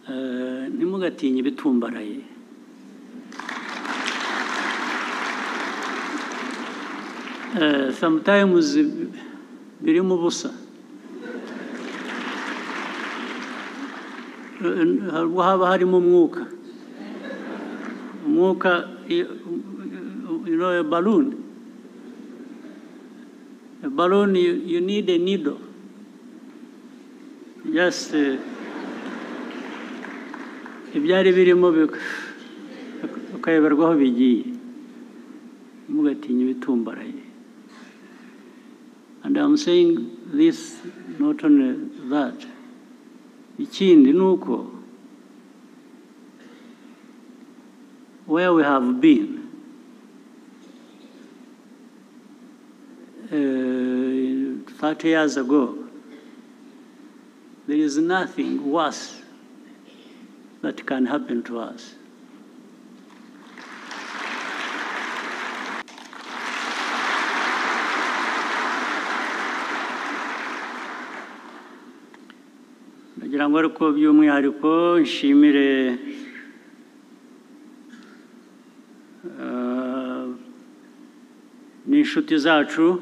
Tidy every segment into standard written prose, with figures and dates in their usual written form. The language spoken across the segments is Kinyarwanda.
Ntimugatinye Ibitumbaraye. Sometimes birimo ubusa. Haba harimo umwuka. Umwuka, you know, a balloon. A balloon, you need a needle. Just ibyari birimo ukayoberwa aho bigiye. Ntimugatinye Ibitumbaraye. And I'm saying this, not only that. Ikindi nuko where we have been 30 years ago, there is nothing worse that can happen to us. Nagira ngo ariko by'umwihariko nshimire n'inshuti zacu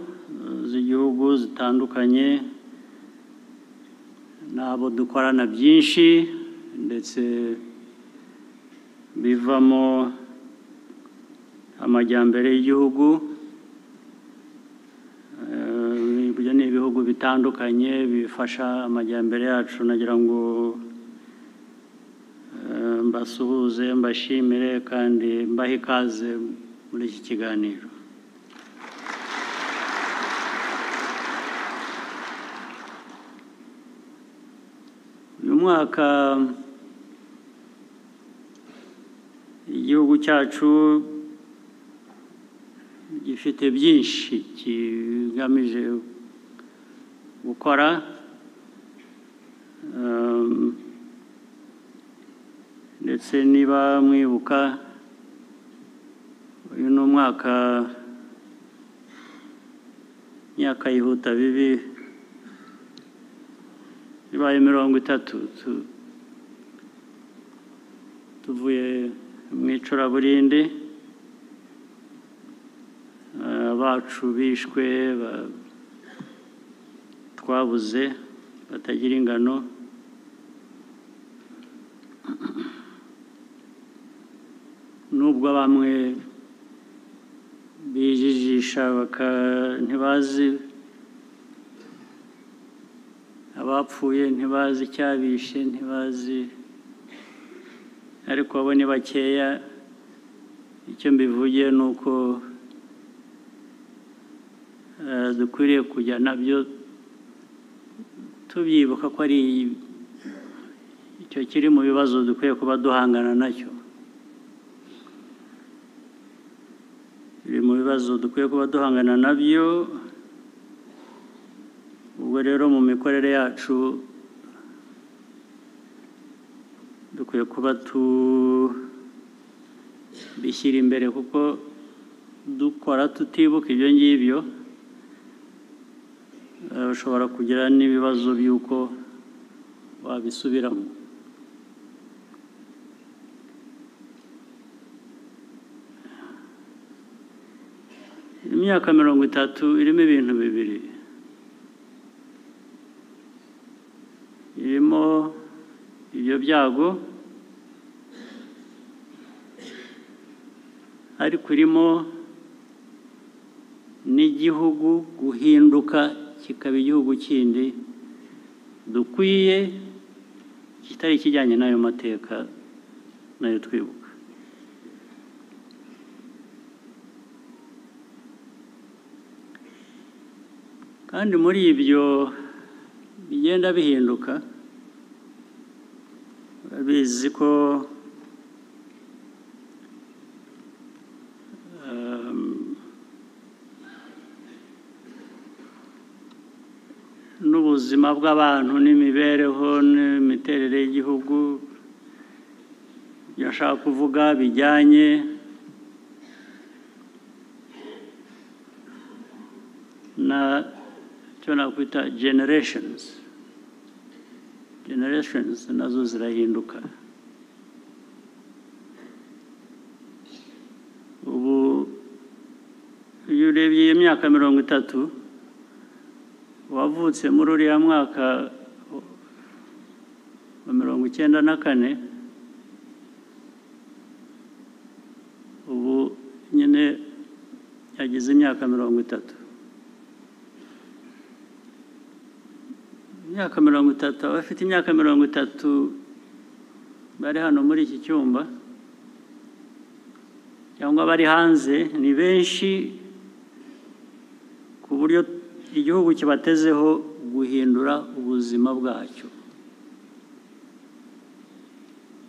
z'igihugu zitandukanye n'abo dukorana byinshi ndetse bivamo amajyambere y'igihugu. Ibyo ni ibihugu bitandukanye bifasha amajyambere yacu. Nagira ngo mbasuhuze, mbashimire kandi mbahe ikaze muri iki kiganiro. Uyu mwaka igihugu cyacu gifite byinshi kigamije gukora, ndetse niba mwibuka uyu ni umwaka, imyaka yihuta bibi, bibaye 30 tuvuye mu icuraburindi, abacu bishwe twabuze batagira ingano. Nubwo bamwe bijijisha ntibazi abapfuye, ntibazi icyabishe, ntibazi, ariko abo ni bakeya. Icyo mbivugiye ni uko dukwiriye kujya nabyo tubyibuka ko ari icyo kiri mu bibazo dukwiye kuba duhangana nacyo. Biri mu bibazo dukwiye kuba duhangana nabyo. Ubwo rero mu mikorere yacu dukwiye kuba bishyira imbere, kuko dukora tutibuka ibyo ngibyo ushobora kugira n'ibibazo by'uko wabisubiramo. Imyaka 30 irimo ibintu bibiri. Irimo ibyo byago, ariko irimo n'igihugu guhinduka kikaba igihugu kindi dukwiye, kitari kijyanye n'ayo mateka nayo twibuka. Kandi muri ibyo bigenda bihinduka, bizi ko n'ubuzima bw'abantu n'imibereho n'imiterere y'igihugu, yashaka kuvuga bijyanye na cyo nakwita generations. generations nazo zirahinduka. Ubu iyo urebye iyi myaka 30 wavutse muri uriya mwaka wa 94, ubu nyine yagize imyaka 30. Imyaka 30, abafite imyaka 30 bari hano muri iki cyumba cyangwa bari hanze ni benshi, ku buryo igihugu kibatezeho guhindura ubuzima bwacyo.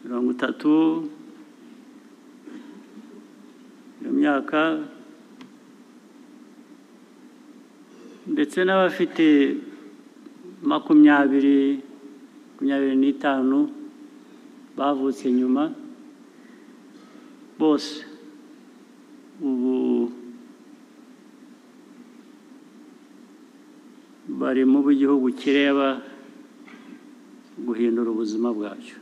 30 iyo myaka, ndetse n'abafite 25 bavutse nyuma, bose ubu bari mu gihugu kireba guhindura ubuzima bwacyo.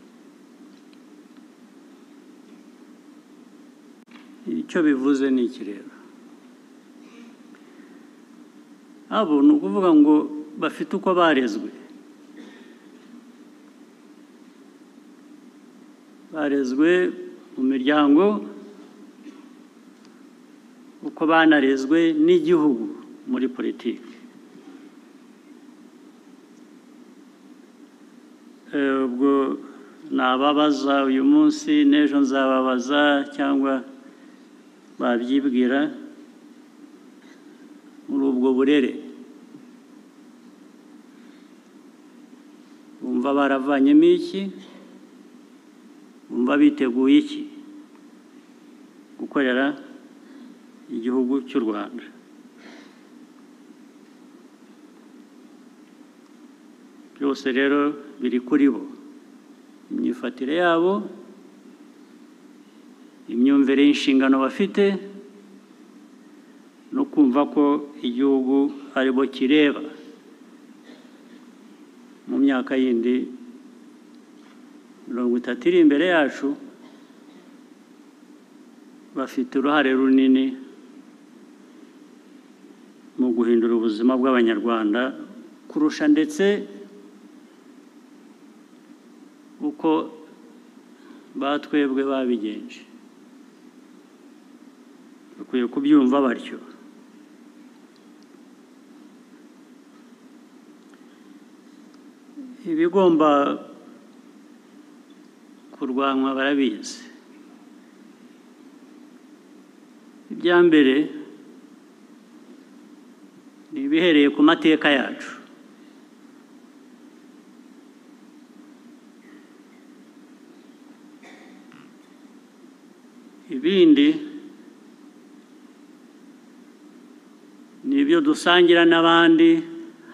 Icyo bivuze ni iki rero? Abo ni ukuvuga ngo bafite uko barezwe. Barezwe mu miryango, uko banarezwe n'igihugu muri politiki. Ubwo nababaza uyu munsi, n'ejo nzababaza cyangwa babyibwira muri ubwo burere. Bumva baravanyemo iki? Bumva biteguye iki? Gukorera igihugu cy'u Rwanda. Byose rero biri kuri bo, imyifatire yabo, imyumvire y'inshingano bafite, no kumva ko igihugu ari bo kireba mu myaka yindi 30 iri imbere yacu. Bafite uruhare runini mu guhindura ubuzima bw'Abanyarwanda kurusha ndetse uko batwebwe babigenje. Bakwiye kubyumva batyo. Ibigomba kurwanywa barabizi. Ibya mbere ni ibihereye ku mateka yacu. Ibindi ni ibyo dusangira n'abandi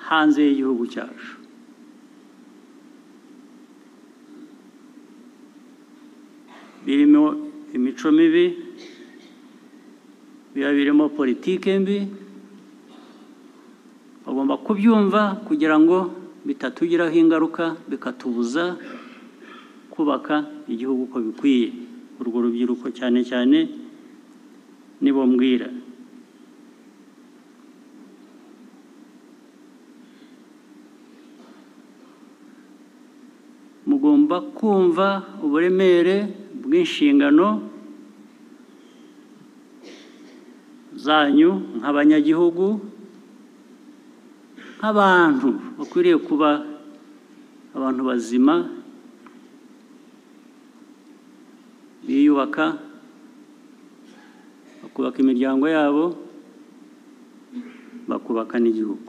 hanze y'igihugu cyacu. Birimo imico mibi, biba birimo politike mbi. Bagomba kubyumva kugira ngo bitatugiraho ingaruka, bikatubuza kubaka igihugu uko bikwiye. Urwo rubyiruko cyane cyane nibo mbwira. Mugomba kumva uburemere bw'inshingano zanyu nk'abanyagihugu, nk'abantu bakwiriye kuba abantu bazima, biyubaka, bakubaka imiryango yabo, bakubaka n'igihugu.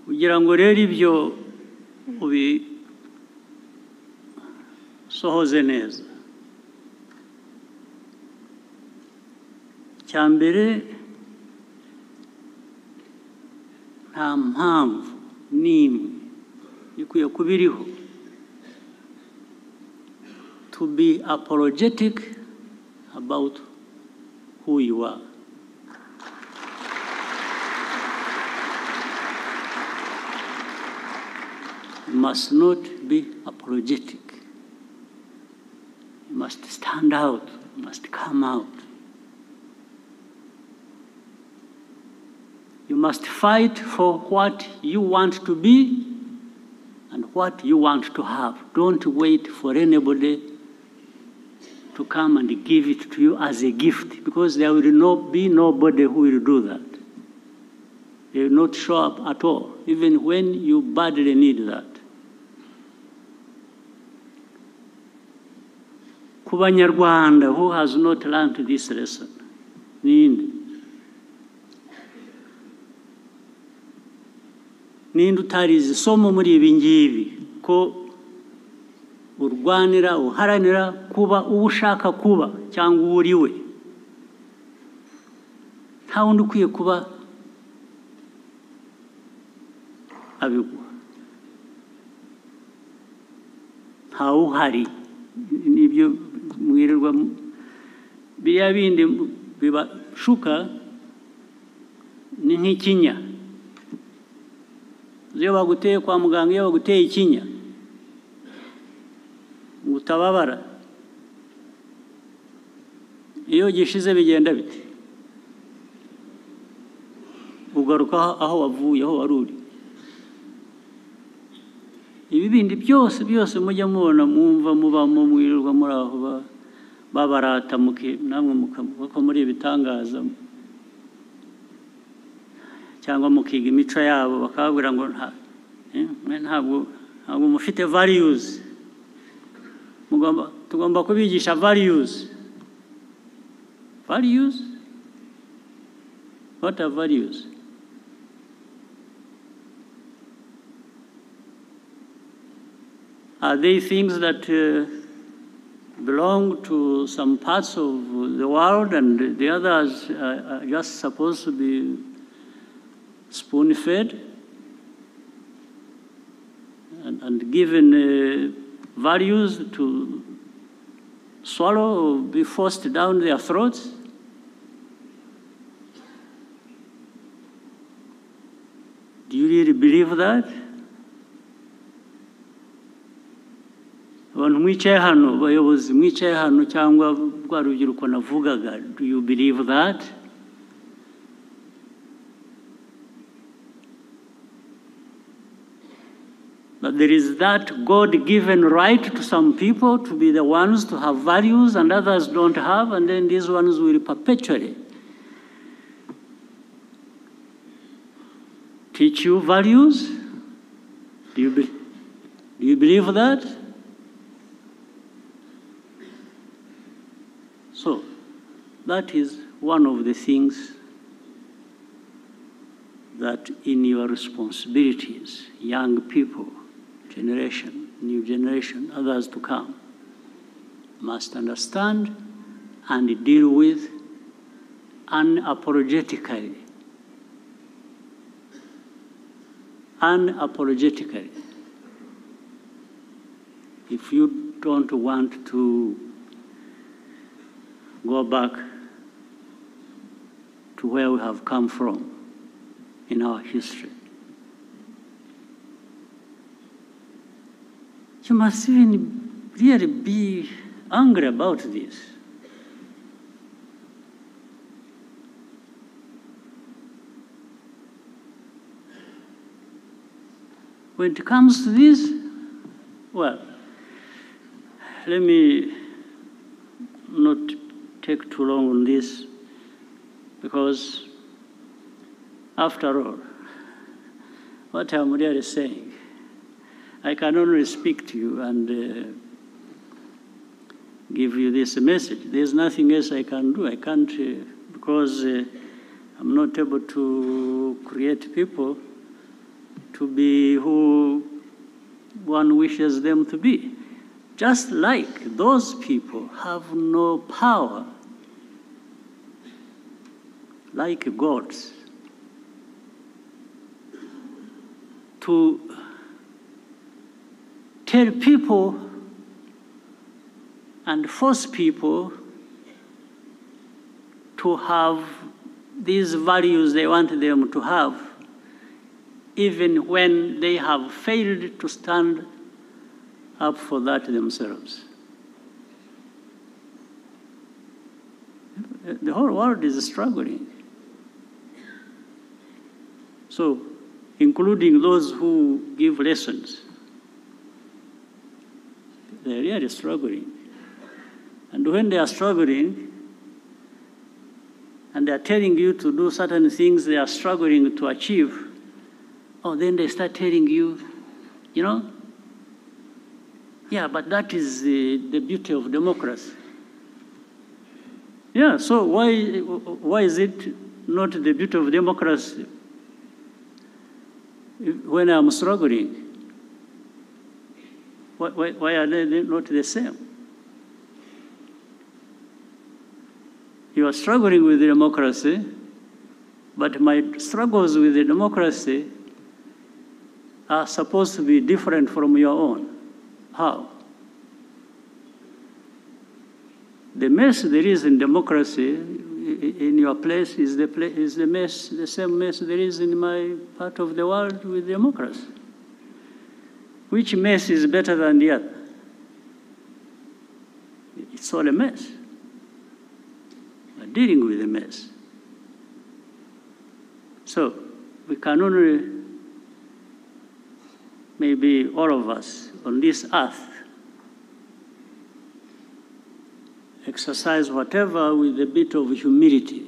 Kugira ngo rero ibyo ubisohoze neza, icya mbere, nta mpamvu n'imwe ikwiye kuba iriho to be apologetic about who you are. You must not be apologetic. You must stand out. You must come out. You must fight for what you want to be and what you want to have. Don't wait for anybody to come and give it to you as a gift, because there will be nobody who will do that. They will not show up at all, even when you badly need that. Ku Banyarwanda who has not learned this lesson, ninde utarize isomo muri ibi ngibi, ko urwanira uharanira kuba uwo ushaka kuba cyangwa uwo uri we. Nta wundi ukwiye kuba abiguha, ntawe uhari. Nibyo mwirirwa biriya bindi bibashuka ni nk'ikinya. Iyo baguteye kwa muganga, iyo baguteye ikinya utababara, iyo gishize bigenda bite? Ugaruka aho wavuye, aho wari uri. Ibi bindi byose mujya mubona, mwumva mubamo, mwirirwa muri aho babarata, namwe muko muri ibitangaza, cyangwa mukiga imico yabo, bakababwira ngo ntabwo mufite values. Tugomba kubigisha values. Values? What are values? Are they things that belong to some parts of the world and the others are just supposed to be spoon-fed and given values to swallow or be forced down their throats? Do you really believe that? Abantu mwicaye hano, abayobozi mwicaye hano, cyangwa rwa rubyiruko navugaga, do you believe that? That there is that God-given right to some people to be the ones to have values and others don't have, and then these ones will perpetually teach you values? Do you believe that? So, that is one of the things that in your responsibilities, young people, generation, new generation, others to come, must understand and deal with unapologetically. Unapologetically. If you don't want to go back to where we have come from in our history, you must even really be angry about this. When it comes to this, well, let me not take too long on this, because after all, what I'm really saying, I can only speak to you and give you this message. There's nothing else I can do. I can't, because I'm not able to create people to be who one wishes them to be. Just like those people have no power, like gods, to tell people and force people to have these values they want them to have, even when they have failed to stand up for that themselves. The whole world is struggling. So, including those who give lessons, they're really struggling. And when they are struggling, and they are telling you to do certain things they are struggling to achieve, then they start telling you, you know, yeah, but that is the beauty of democracy. Yeah, so why is it not the beauty of democracy when I'm struggling? Why are they not the same? You are struggling with the democracy, but my struggles with the democracy are supposed to be different from your own. How? The mess there is in democracy in your place is the same mess there is in my part of the world with democracy. Which mess is better than the other? It's all a mess. We're dealing with a mess. So we can only, maybe all of us on this earth, exercise whatever with a bit of humility,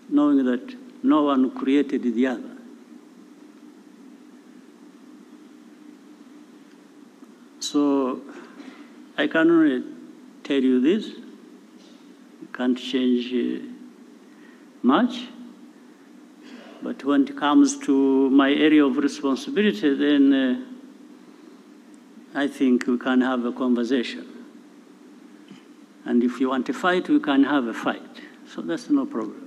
knowing that no one created the other. So I can only tell you this. You can't change much. But when it comes to my area of responsibility, then I think we can have a conversation. And if you want to fight, we can have a fight. So that's no problem.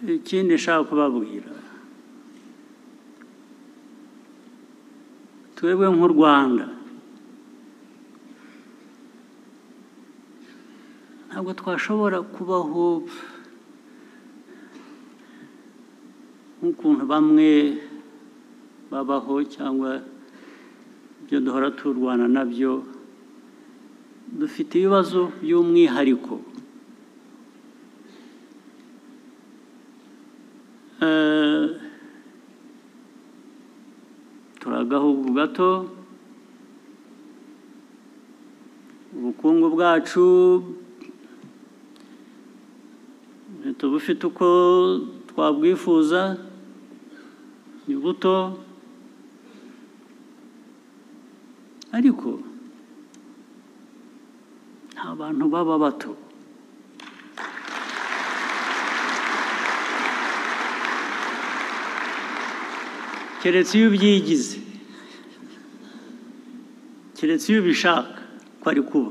Ikindi nshaka kubabwira, twebwe nk'uRwanda ntabwo twashobora kubaho nk'ukuntu bamwe babaho cyangwa ibyo duhora turwana nabyo. Dufite ibibazo by'umwihariko. Turagahugu gato, ubukungu bwacu ntitubufite uko twabwifuza, ni buto, ariko nta bantu baba bato. Keretse iyo ubyigize, keretse iyo ubishaka ko ari kuba.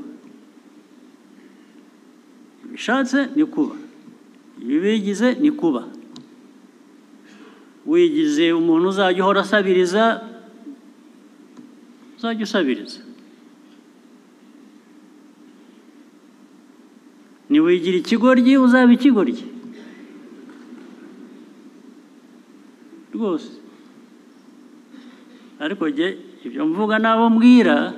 Iyo ubishatse ni kuba, iyo ubigize ni kuba. Wigize umuntu uzajya uhora asabiriza, uzajya usabiriza. Niwigira ikigoryi uzaba ikigoryi rwose. Ariko jye ibyo mvuga n'abo mbwira,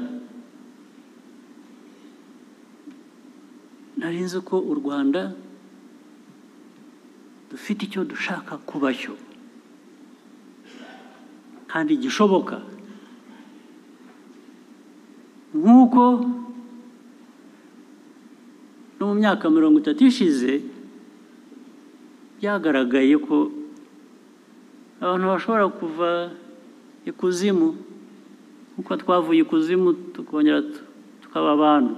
nari nzi ko u Rwanda dufite icyo dushaka kuba cyo kandi gishoboka, nk'uko no mu myaka 30 ishize byagaragaye ko abantu bashobora kuva ikuzimu, nk'uko twavuye ikuzimu tukongera tukaba abantu.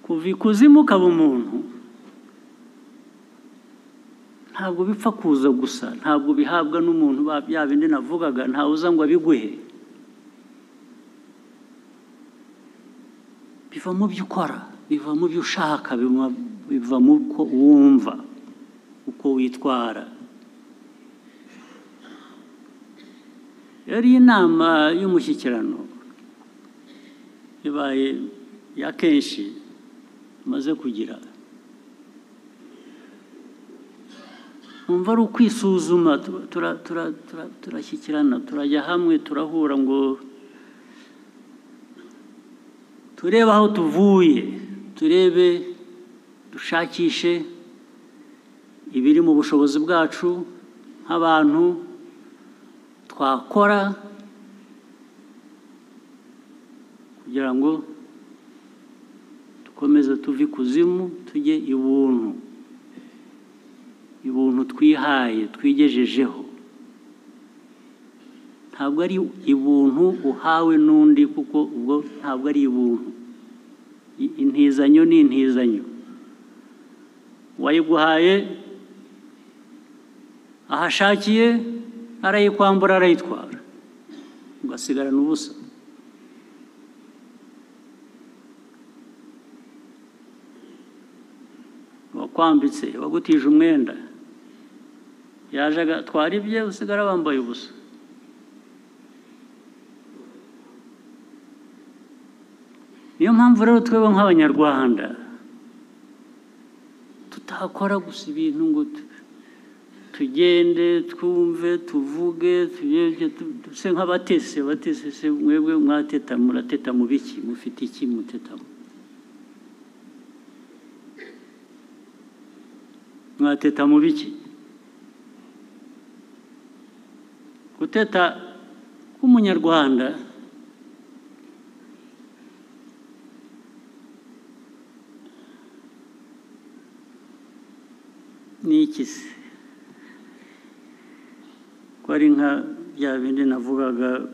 Kuva ikuzimu ukaba umuntu ntabwo bipfa kuza gusa, ntabwo bihabwa n'umuntu. Bya bindi navugaga, ntawe uza ngo abiguhe, biva biva mu byo ukora, biva mu byo ushaka, biva mu ko wumva, uko witwara. Yari inama y'umushyikirano ibaye ya kenshi maze kugira. Umva ari ukwisuzuma, turashyikirana, turajya hamwe, turahura ngo turebe aho tuvuye, turebe, dushakishe ibiri mu bushobozi bwacu nk'abantu twakora kugira ngo dukomeze tuve ikuzimu tujye ibuntu, ibuntu twihaye twigejejeho. Ntabwo ari ibuntu uhawe n'undi, kuko ubwo ntabwo ari ibuntu. Intizanyo ni intizanyo, wayiguhaye ahashakiye arayikwambura, arayitwara, ugasigarana ubusa. Wakwambitse, wagutije umwenda, yaje agatwara ibye, usigara wambaye ubusa. Niyo mpamvu rero twebwe nk'Abanyarwanda tutakora gusa ibintu ngo tugende twumve tuvuge duse nk'abatese. Se mwebwe mwateta, murateta mu biki? Mufite iki mutetamo? Mwateta mu biki? Guteta k'Umunyarwanda ni iki se? Ko ari nka bya bindi navugaga,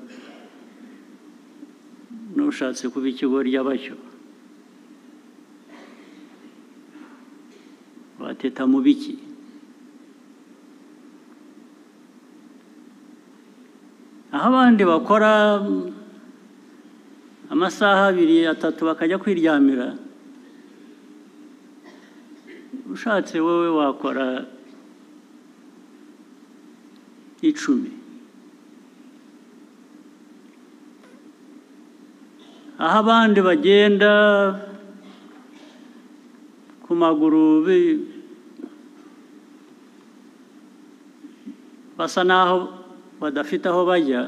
n'ushatse kuba ikigoryi abacyo. Wateta mu biki? Aho abandi bakora amasaha 2, 3 bakajya kwiryamira, ushatse wowe wakora 10. Aho abandi bagenda ku maguru basa naho badafite aho bajya,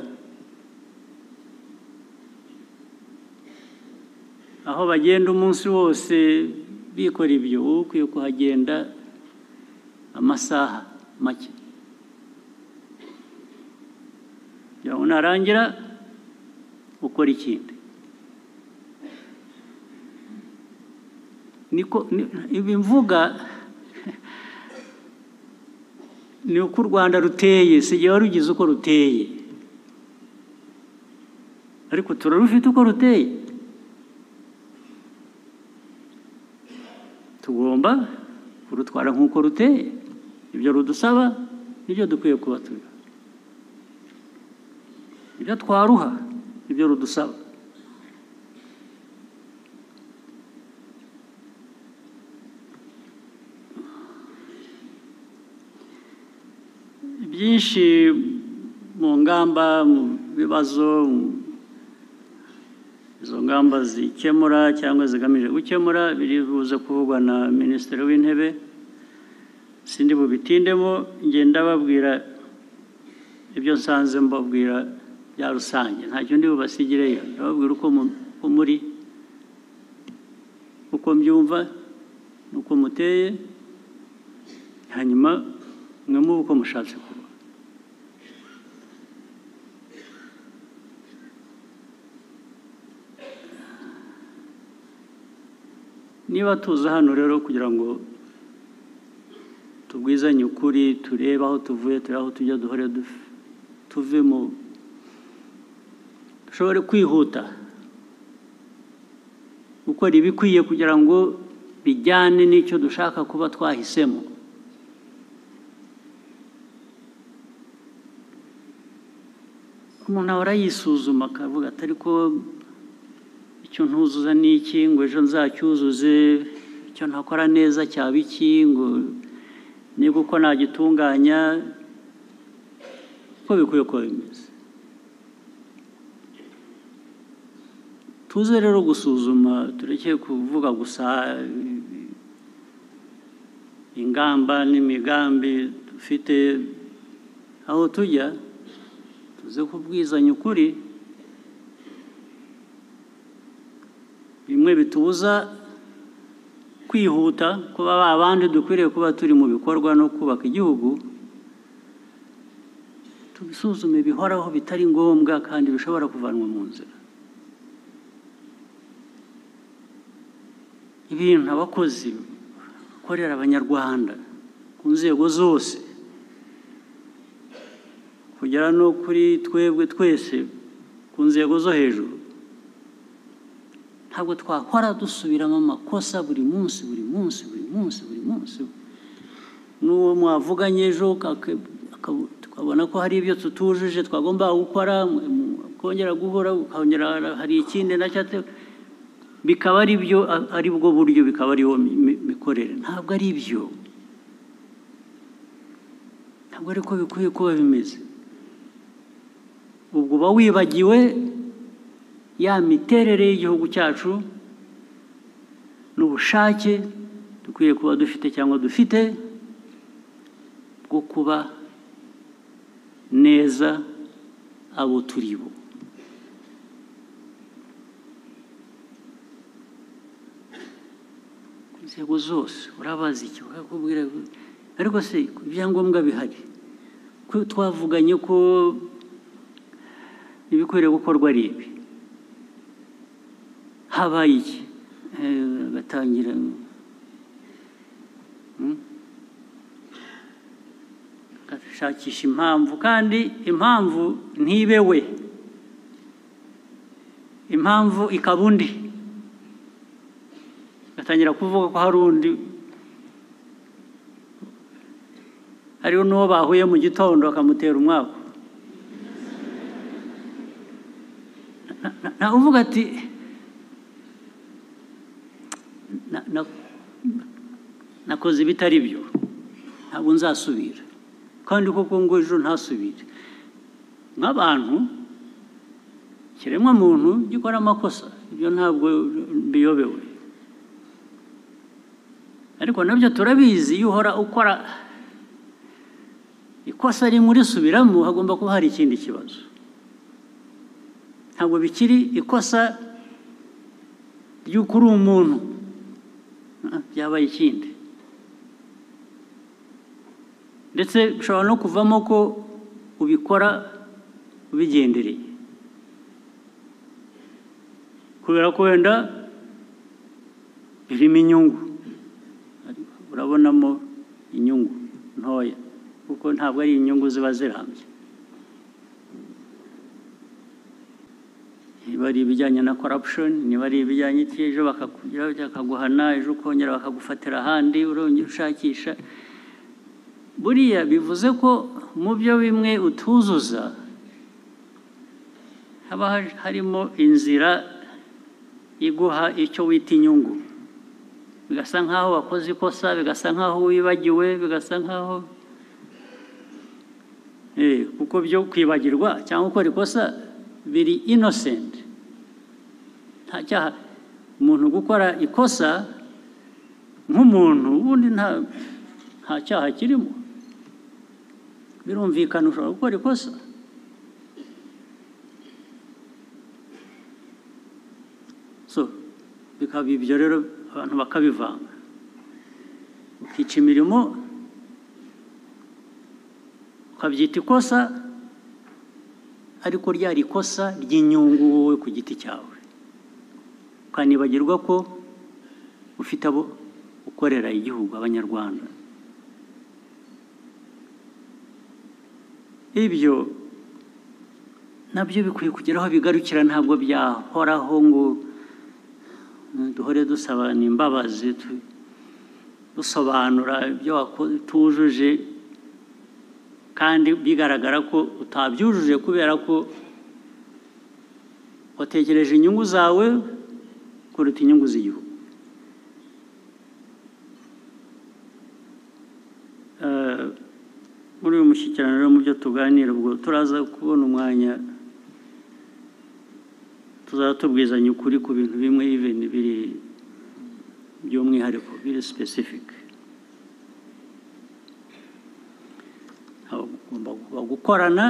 aho bagenda umunsi wose bikora ibyo, wowe ukwiye kuhagenda amasaha make. Yawe narangira ukora ikindi. Niko ibi mvuga ni uko uRwanda ruteye, si jye warugize uko ruteye, ariko turarufite uko ruteye. Tugomba kurutwara nk'uko ruteye. Ibyo rudusaba nibyo dukwiye kuba turiho, ibyo twaruha ibyo rudusaba. Byinshi mu ngamba, mu bibazo izo ngamba zikemura cyangwa zigamije gukemura biri buze kuvugwa na Minisitiri w'Intebe. Sindi bubitindemo, ngenda babwira ibyo nsanze mbabwira bya rusange, ntacyo ndi bubasigireyo. Ndababwira uko muri, uko mbyumva, uko muteye, hanyuma mwe mu uko mushatse kuba. Niba tuza hano rero kugira ngo tubwizanye ukuri, turebe aho tuvuye, turebe aho tujya, duhore tuve mu, dushobore kwihuta gukora ibikwiye kugira ngo bijyane n'icyo dushaka kuba twahisemo. Umuntu ahora yisuzuma akavuga ati ariko icyo ntuzuza ni iki ngo ejo nzacyuzuze, icyo ntakora neza cyaba iki ngo niba uko nagitunganya, uko bikwiye ko bimeze. Tuze rero gusuzuma, tureke kuvuga gusa ingamba n'imigambi dufite aho tujya, tuze kubwizanya ukuri. Bimwe bitubuza kwihuta kuba babandi dukwiriye kuba turi mu bikorwa no kubaka igihugu, tubisuzume bihoraho bitari ngombwa kandi bishobora kuvanwa mu nzira. Ibintu abakozi bakorera abanyarwanda ku nzego zose kugera no kuri twebwe twese ku nzego zo hejuru, ntabwo twakora dusubiramo amakosa buri munsi. N'uwo mwavuganye ejo tukabona ko hari ibyo tutujuje twagomba gukora, kongera guhura ukongera hari ikindi nacyo, bikaba ari byo, ari bwo buryo, bikaba ariho mikorere. Ntabwo ari byo, ntabwo ariko bikwiye kuba bimeze. Ubwo uba wibagiwe ya miterere y'igihugu cyacu n'ubushake dukwiye kuba dufite cyangwa dufite bwo kuba neza abo turi bo. Inzego zose urabaza iki bakakubwira, ariko se ibyangombwa bihari ko twavuganye ko ibikwiriye gukorwa ari ibi, habaye iki? Batangira gashakisha impamvu, kandi impamvu ntibewe, impamvu ikaba undi. Batangira kuvuga ko hari undi, hariho n'uwo bahuye mu gitondo bakamutera umwaku. Uvuga ati nakoze ibitari byo, ntabwo nzasubira, kandi koko ngo ejo ntasubire. Nk'abantu, ikiremwa muntu gikora amakosa, ibyo ntabwo biyobewe, ariko nabyo turabizi. Iyo uhora ukora ikosa rimwe urisubiramo, hagomba kuba hari ikindi kibazo. Ntabwo bikiri ikosa ry'uko uri umuntu, byabaye ikindi. Ndetse bishobora no kuvamo ko ubikora ubigendereye, kubera ko wenda birimo inyungu, urabonamo inyungu ntoya, kuko ntabwo ari inyungu ziba zirambye. Niba ari ibijyanye na corruption, niba ari ibijyanye ejo bakaguhana, ejo ukongera bakagufatira ahandi, urongera ushakisha. Buriya bivuze ko mu byo bimwe utuzuza haba harimo inzira iguha icyo wita inyungu. Bigasa nk'aho wakoze ikosa, bigasa nk'aho wibagiwe, bigasa nk'aho kuko byo kwibagirwa cyangwa gukora ikosa biri innocent. Nta cyaha umuntu gukora ikosa nk'umuntu, ubundi nta cyaha kirimo. Birumvikana ushobora gukora ikosa. So bikaba ibyo rero abantu bakabivanga, ukica imirimo ukabyita ikosa, ariko ryari ikosa ry'inyungu wowe ku giti cyawe, ukanibagirwa ko ufite abo ukorera igihugu, abanyarwanda. Ibyo nabyo bikwiye kugira aho bigarukira, ntabwo byahoraho ngo duhore dusabana imbabazi, dusobanura ibyo tujuje, kandi bigaragara ko utabyujuje kubera ko watekereje inyungu zawe kuruta inyungu z'igihugu. Muri uyu mushyikirano rero mu byo tuganira, ubwo turaza kubona umwanya tuzaba tubwizanya ukuri ku bintu bimwe even biri by'umwihariko biri specific. Bagomba gukorana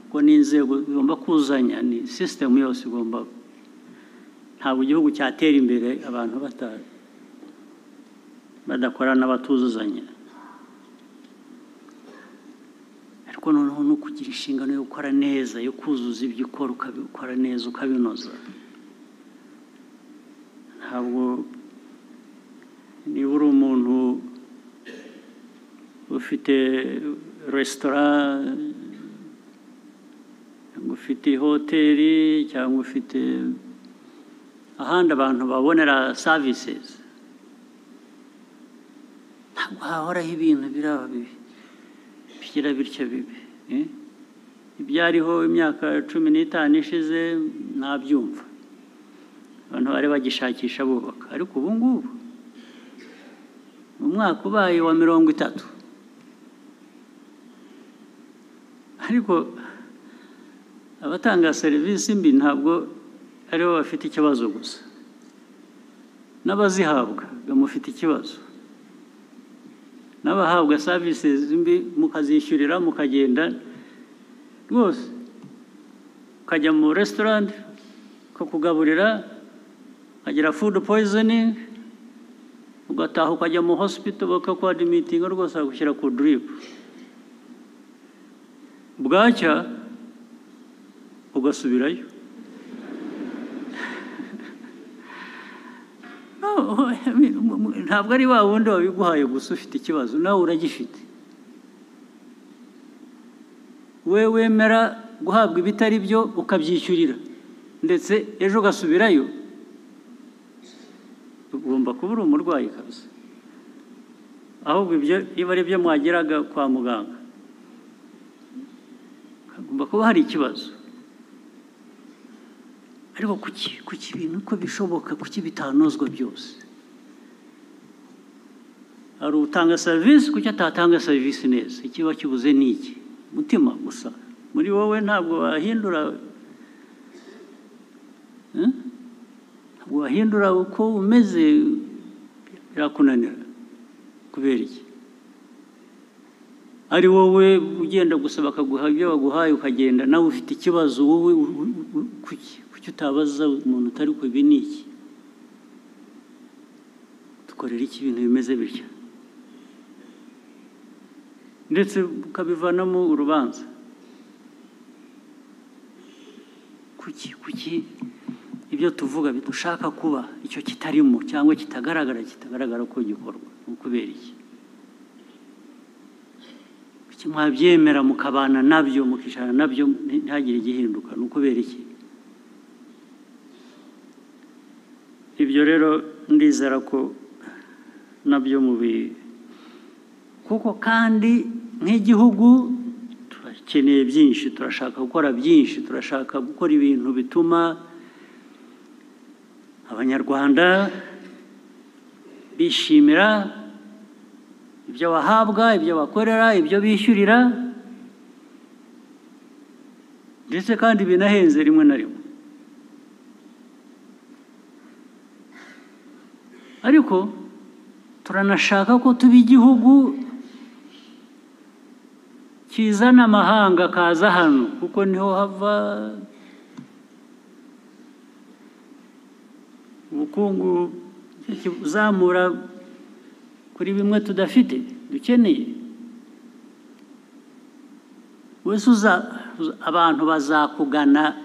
ko n'inzego zigomba kuzanya, ni system yose igomba. Ntabwo igihugu cyatera imbere abantu badakorana batuzuzanya. Ariko noneho no kugira inshingano yo gukora neza, yo kuzuza ibyo ukora ukabikora neza ukabinoza. Ntabwo niba uri umuntu ufite resitora cyangwa ufite hoteli cyangwa ufite ahandi abantu babonera services, ntabwo hahoraho ibintu biraba bibi bigira bityo bibi. Ibyariho imyaka 15 ishize ntabyumva, abantu bari bagishakisha bubaka. Ariko ubu ngubu mu mwaka ubaye wa 30, ariko abatanga serivisi mbi ntabwo aribo bafite ikibazo gusa, n'abazihabwa bamufite ikibazo. N'abahabwa services mbi mukazishyurira mukagenda rwose, ukajya mu restaurant ukakugaburira ukagira food poisoning, ugataha ukajya mu hospital bakakuadmittinga rwose bagushyira ku drip, bwacya ugasubirayo. Ntabwo ari wa wundi wabiguhaye gusa ufite ikibazo, nawe uragifite. We wemera guhabwa ibitari byo ukabyishyurira, ndetse ejo ugasubirayo, ugomba kuba uri umurwayi kabisa. Ahubwo ibyo iba ari byo mwageraga kwa muganga, hagomba kuba hari ikibazo. Ariko kuki ibintu uko bishoboka, kuki bitanozwa byose? Hari utanga serivisi, kuki atatanga serivisi neza? Ikiba kibuze ni iki? Mutima gusa. Muri wowe ntabwo wahindura, ntabwo wahindura uko umeze, birakunanira. Kubera iki? Ari wowe ugenda gusa bakaguha ibyo baguhaye ukagenda, nawe ufite ikibazo. Wowe kuki utabaza umuntu utari ku ibi ni iki? Dukorera iki ibintu bimeze bityo? Ndetse ukabivanamo urubanza. Kuki ibyo tuvuga bidushaka kuba icyo kitarimo cyangwa kitagaragara ko gikorwa? Ukubera iki? Kuki mwabyemera mukabana nabyo mukicara nabyo ntihagire igihinduka? Ukubera iki? Ibyo rero ndizera ko nabyo kuko kandi nk'igihugu turakeneye byinshi, turashaka gukora byinshi, turashaka gukora ibintu bituma Abanyarwanda bishimira ibyo bahabwa, ibyo bakorera, ibyo bishyurira, ndetse kandi binahenze rimwe na rimwe. Ariko turanashaka ko tuba igihugu kizana amahanga kaza hano, kuko niho hava ubukungu uzamura kuri bimwe tudafite dukeneye. Wese abantu bazakugana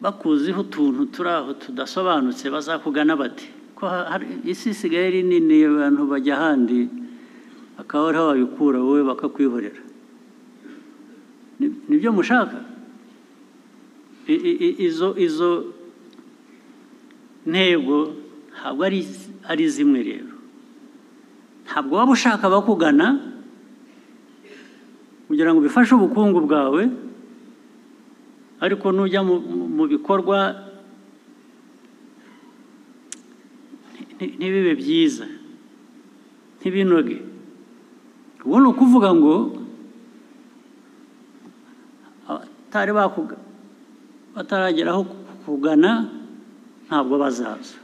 bakuziho utuntu turi aho tudasobanutse, bazakugana bate? Ko isi isigaye ari nini, abantu bajya ahandi akaba ariho babikura, wowe bakakwihorera. Nibyo mushaka? Izo ntego ntabwo ari zimwe. Rero ntabwo waba ushaka bakugana kugira ngo bifashe ubukungu bwawe, ariko nujya mu bikorwa ntibibe byiza ntibinoge ubu ni ukuvuga ngo batarageraho kugana ntabwo bazaza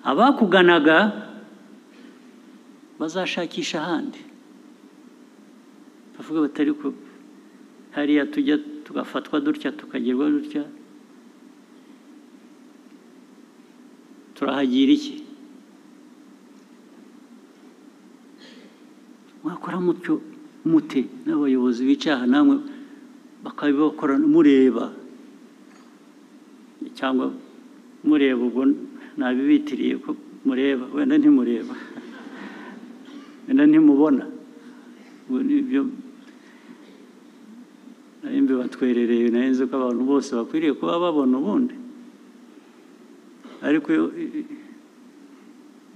abakuganaga bazashakisha ahandi bavuga batari ko hariya tujya tugafatwa dutya tukagirwa dutya turahagira iki mwakora mutyo mute n'abayobozi bicaha namwe bakabikora mureba cyangwa mureba ubwo nabibitiriye ko mureba wenda ntimureba wenda ntimubona ibyo narimbe batwerereye narinze ko abantu bose bakwiriye kuba babona ubundi ariko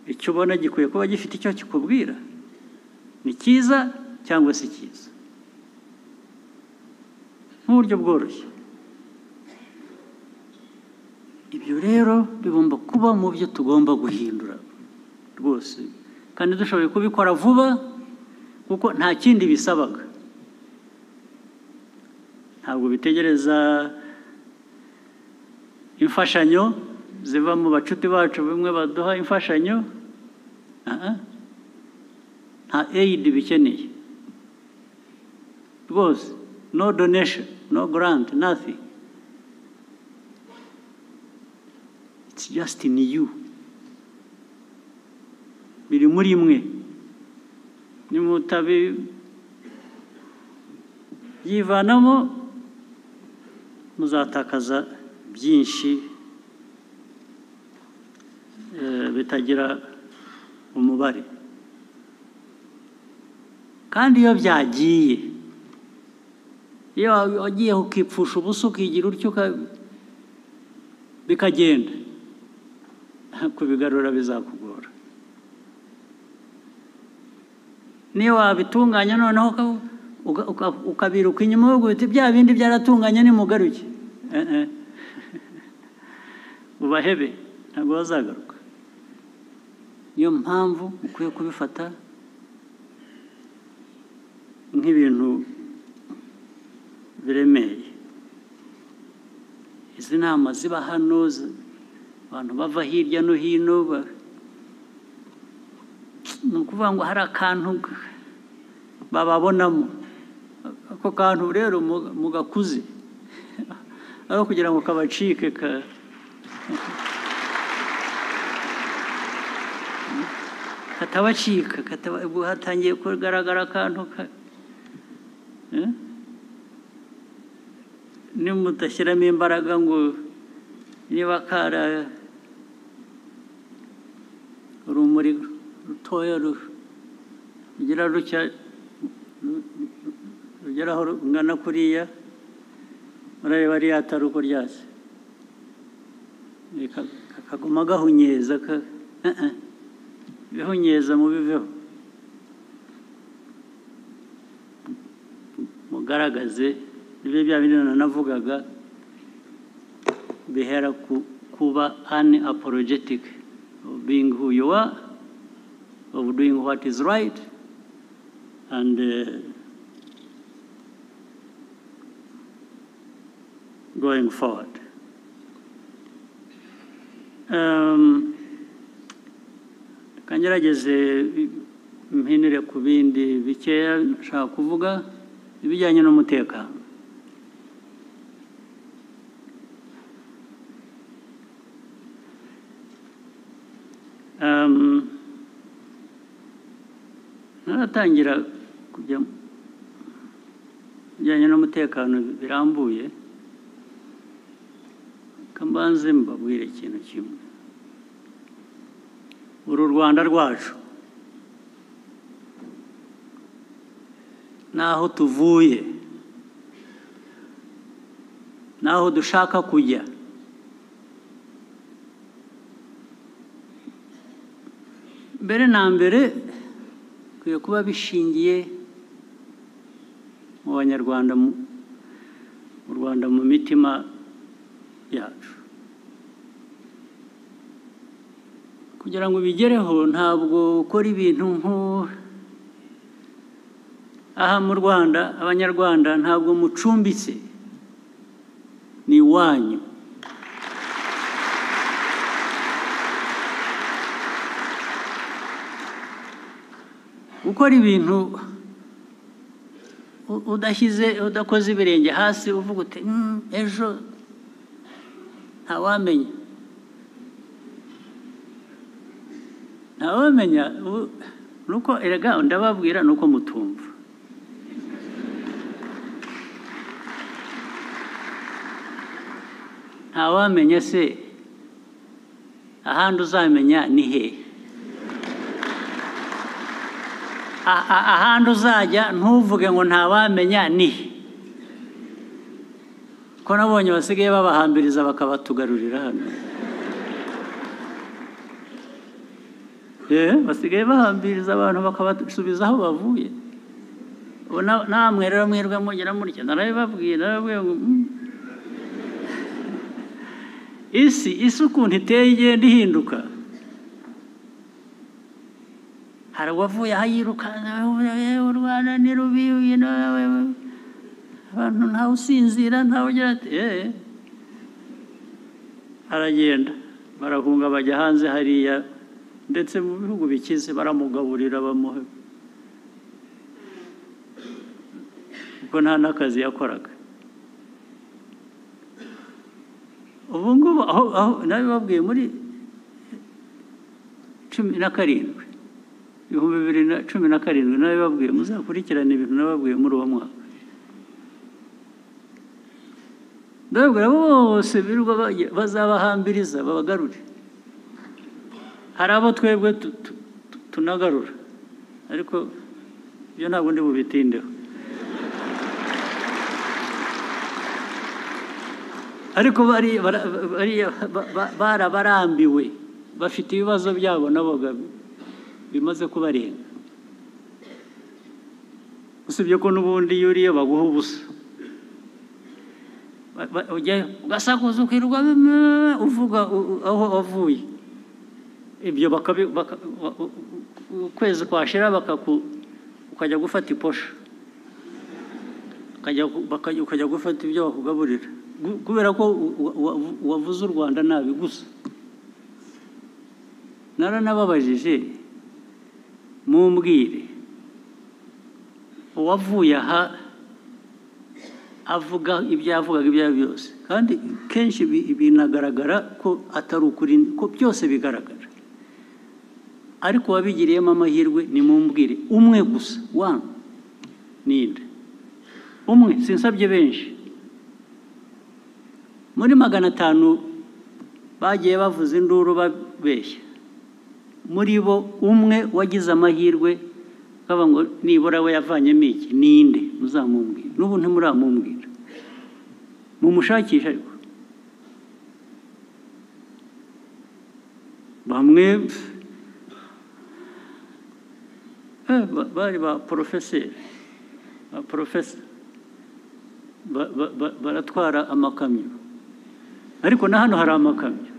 icyo ubona gikwiye kuba gifite icyo kikubwira ni cyiza cyangwa si cyiza nk'uburyo bworoshye ibyo rero bigomba kuba mu byo tugomba guhindura rwose kandi dushoboye kubikora vuba kuko nta kindi bisabaga ntabwo bitegereza imfashanyo ziva mu bacuti bacu bimwe baduha imfashanyo nta aid bikeneye rwose no donation no grant nothing it's just in you biri muri mwe nimutabi yivanamo muzatakaza byinshi bitagira umubare kandi iyo byagiye iyo wagiye ukipfusha ubusa ukigira utyo bikagenda kubigarura bizakugora niyo wabitunganya noneho ukabiruka inyuma yo guhita bya bindi byaratunganya nimugaruke ubahebe ntabwo bazagaruka niyo mpamvu ukwiye kubifata nk'ibintu biremeye izi nama ziba hano abantu bava hirya no hino ni ukuvuga ngo hari akantu bababonamo ako kantu rero mugakuze aho kugira ngo kabacike katabacika hatangiye kugaragara akantu nimutashyiramo imbaraga ngo niba kara urumuri rutoya rugira rutya rugeraho rungana kuriya murareba ariya atari uko ryase kakaguma gahunyeza bihunyeza mubiveho mugaragaze ibyo bya bindi nanavugaga bihera kuba unapologetic of being who you are, of doing what is right, and going forward. Kangerageze mpinire ku bindi bikeya nshaka kuvuga ibijyanye n'umutekano. Naratangira kujya bijyanye n'umutekano birambuye kambanze mbabwire ikintu kimwe. Uru Rwanda rwacu naho tuvuye naho dushaka kujya mbere na mbere kwiye kuba bishingiye mu banyarwanda mu Rwanda mu mitima yacu kugira ngo bigereho ntabwo ukora ibintu aha mu Rwanda abanyarwanda ntabwo mucumbitse ni iwanyu gukora ibintu udakoze ibirenge hasi uvuga uti ejo ntawamenya nuko erega ndababwira nuko mutumva ntawamenya se ahandi uzamenya ni he ahandi uzajya ntuvuge ngo ntawamenya ni he ko nabonye basigaye babahambiriza bakabatugarurira hano basigaye bahambiriza abantu bakabasubiza aho bavuye namwe rero mwirwe mugira mutya narabibabwira ngo isi ukuntu iteye igenda ihinduka hari uwavuye aho yiruka u Rwanda ni rubi abantu ntawe usinzira ntawe ugira ati aragenda barahunga bajya hanze hariya ndetse mu bihugu bikize baramugaburira bamuha kuko nta n'akazi yakoraga ubu ngubu aho nabibabwiye muri 17 2017 nabibabwiye muzakurikirana ibintu nababwiye muri uwo mwaka ndababwira bose birirwa bazabahambiriza babagarure hari abo twebwe tunagarura ariko ibyo ntabwo ndi bubitindeho ariko barabarambiwe bafite ibibazo byabo nabo bimaze kubarenga usibye ko n'ubundi iyo uriye baguha ubusa ugasakuza ukirirwa uvuga aho wavuye ibyo ukwezi kwashira ukajya gufata iposha ukajya gufata ibyo bakugaburira kubera ko wavuze u Rwanda nabi gusa naranababajije mumbwire uwavuye aha avuga ibyo yavugaga ibyo byose kandi kenshi binagaragara ko atari ukuri ko byose bigaragara ariko wabigiriyemo amahirwe ni mumbwire umwe gusa ninde umwe sinsabye benshi muri 500 bagiye bavuza induru babeshya muri bo umwe wagize amahirwe kaba ngo nibura we yavanyemo iki ninde muzamumbwira n'ubu ntimuramumbwira mumushakisha ariko bamwe bari ba professeur baratwara amakamyo ariko na hano hari amakamyo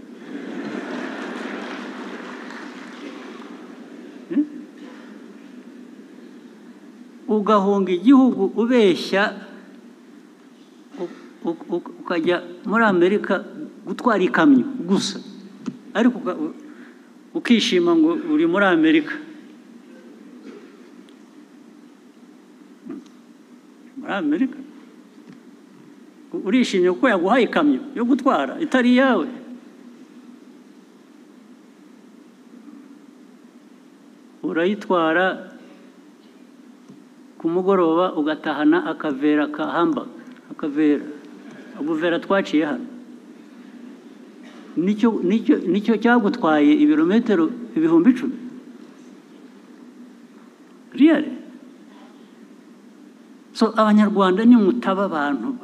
ugahunga igihugu ubeshya ukajya muri Amerika gutwara ikamyo gusa ariko ukishima ngo uri muri Amerika urishimye kuko yaguhaye ikamyo yo gutwara itari yawe urayitwara ku mugoroba ugatahana akavera ka hamburger ubuvera twaciye hano nicyo cyagutwaye ibirometero 10,000 really so abanyarwanda ni mutaba abantu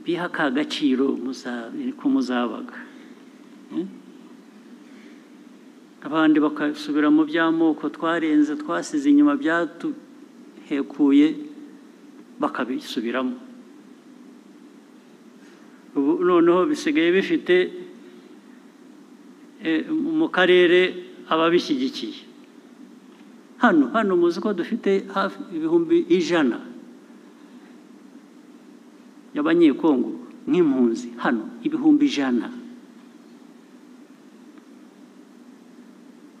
biha ka gaciro muzabaga abandi bakasubira mu by'amoko twarenze twasize inyuma byatuhekuye bakabisubiramo ubu noneho bisigaye bifite mu karere ababishyigikiye. Hano muzi ko dufite hafi ibihumbi 100 y'abanyekongo nk'impunzi, hano ibihumbi 100.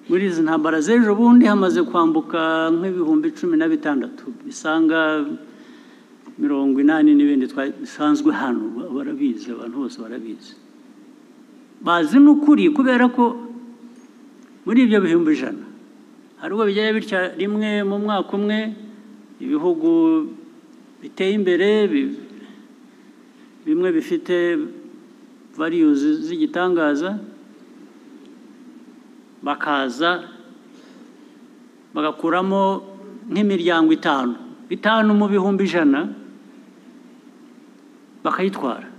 Muri izi ntambara z'ejo bundi hamaze kwambuka nk'ibihumbi 16, bisanga 80 n'ibindi bisanzwe hano. Barabizi, abantu bose barabizi, bazi n'ukuri, kubera ko muri ibyo bihumbi 100 hari ubwo bigera bitya rimwe mu mwaka umwe, ibihugu biteye imbere bimwe bifite values z'igitangaza bakaza bagakuramo nk'imiryango 5 mu bihumbi 100 bakayitwara.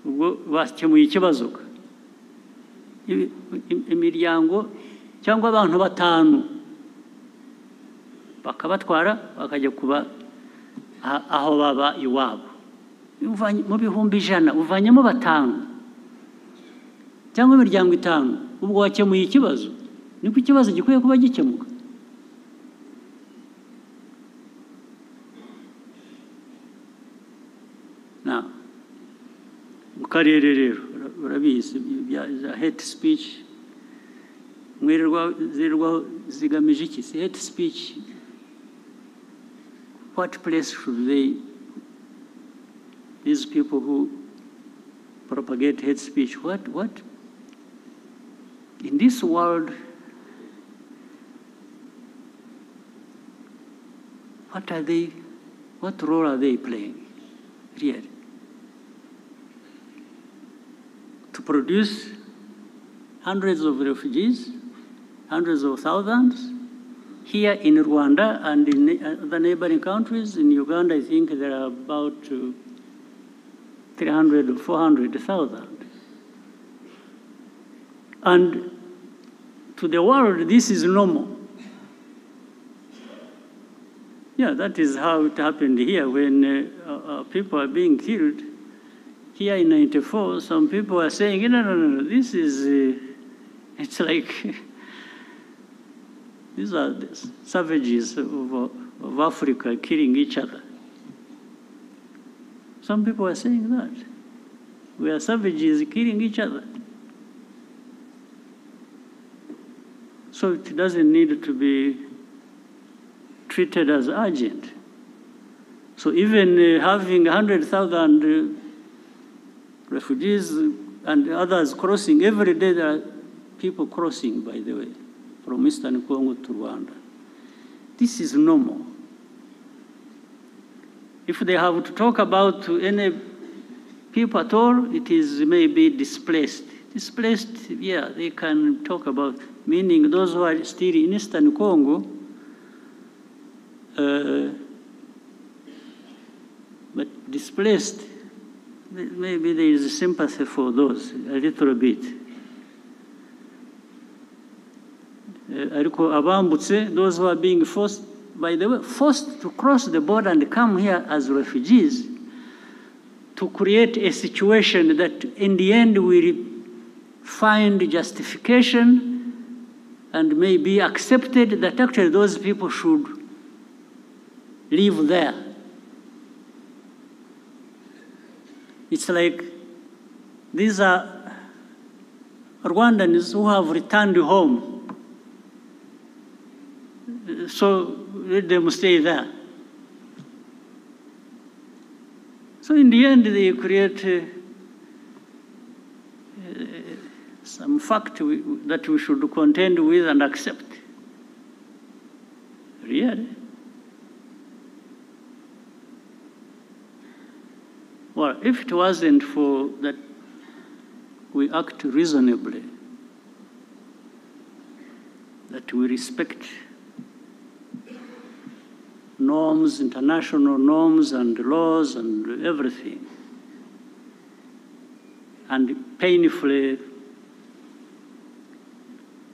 Ubwo bakemuye ikibazo. Imiryango cyangwa abantu 5 bakabatwara bakajya kuba aho baba iwabo. Mu bihumbi 100 uvanyemo 5 cyangwa imiryango 5, ubwo wakemuye ikibazo. Niko ikibazo gikwiye kuba gikemuka. Mu karere rero urabizi bya hate speech, zirwaho zigamije iki? Hate speech, what place should these people who propagate hate speech, what in this world, what role are they playing really? To produce hundreds of refugees, hundreds of thousands, here in Rwanda and in the neighboring countries. In Uganda, I think there are about 300 or 400,000. And to the world, this is normal. Yeah, that is how it happened here when people are being killed. Here in 94, some people are saying, no, this is, it's like, these are the savages of Africa killing each other. Some people are saying that. We are savages killing each other. So it doesn't need to be treated as urgent. So even having 100,000 refugees and others crossing, every day there are people crossing, by the way, from Eastern Congo to Rwanda. This is normal. If they have to talk about any people at all, it is maybe displaced. Displaced, yeah, they can talk about, meaning those who are still in Eastern Congo, but displaced, maybe there is sympathy for those, a little bit. Those who are being forced, by the way, forced to cross the border and come here as refugees, to create a situation that in the end will find justification and may be accepted that actually those people should live there. It's like these are Rwandans who have returned home. So let them stay there. So in the end, they create some fact that we should contend with and accept. Really? Well, if it wasn't for that we act reasonably, that we respect norms, international norms and laws and everything, and painfully